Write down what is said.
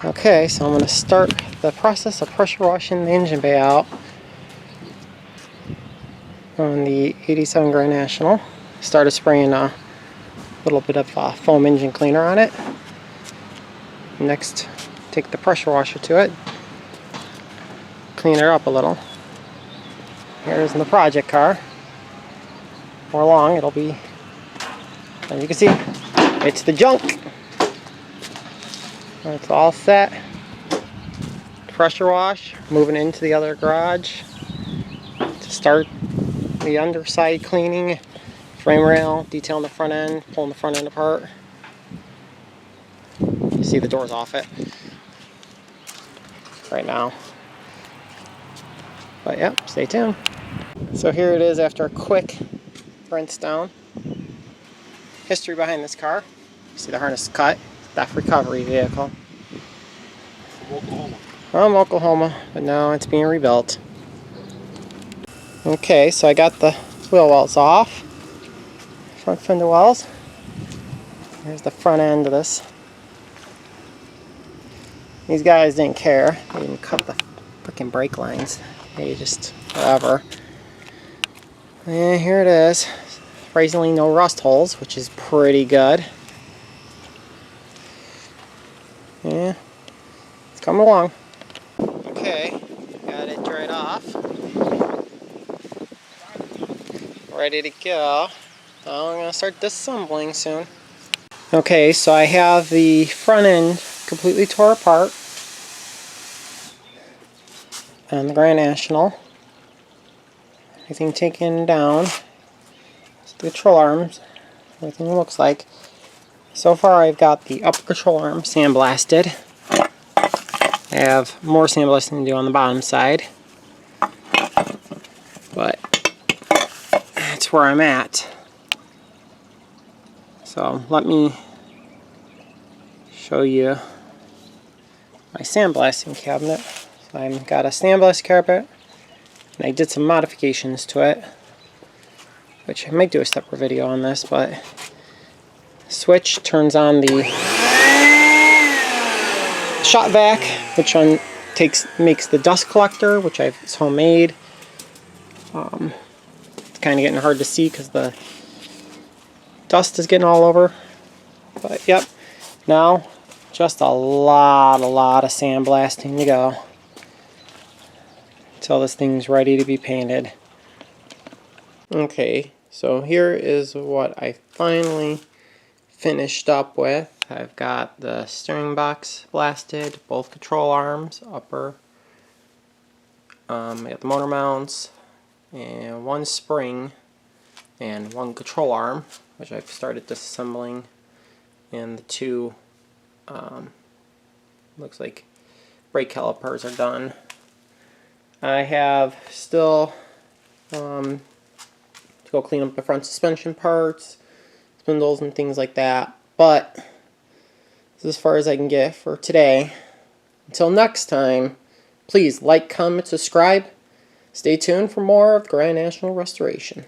Okay, so I'm going to start the process of pressure washing the engine bay out on the 87 Grand National. Started spraying a little bit of foam engine cleaner on it. Next, take the pressure washer to it, clean her up a little. Here's in the project car. More long, it'll be, as you can see, it's the junk. It's all set. Pressure wash, moving into the other garage to start the underside cleaning, frame rail, detailing the front end, pulling the front end apart. You see the doors off it right now. But yep, stay tuned. So here it is after a quick rinse down. History behind this car. You see the harness cut. Theft recovery vehicle. Oklahoma. From Oklahoma, but now it's being rebuilt. Okay, so I got the wheel wells off. Front fender wells. Here's the front end of this. These guys didn't care. They didn't cut the freaking brake lines. They just, whatever. And here it is. Surprisingly no rust holes, which is pretty good. Yeah, it's coming along. Okay, got it dried off. Ready to go. Now I'm going to start disassembling soon. Okay, so I have the front end completely tore apart on the Grand National. Everything taken down. The control arms, everything looks like. So far I've got the upper control arm sandblasted. I have more sandblasting to do on the bottom side. But that's where I'm at. So let me show you my sandblasting cabinet. So I've got a sandblast cabinet and I did some modifications to it, which I might do a separate video on this, but switch turns on the shot vac, which makes the dust collector, which it's homemade. It's kind of getting hard to see because the dust is getting all over. But yep, now just a lot of sandblasting to go until this thing's ready to be painted. Okay, so here is what I finally finished up with. I've got the steering box blasted, both control arms, upper. I got the motor mounts, and one spring, and one control arm, which I've started disassembling, and the two, looks like brake calipers are done. I have still to go clean up the front suspension parts, spindles and things like that, but this is as far as I can get for today. Until next time, please like, comment, subscribe. Stay tuned for more of Grand National Restoration.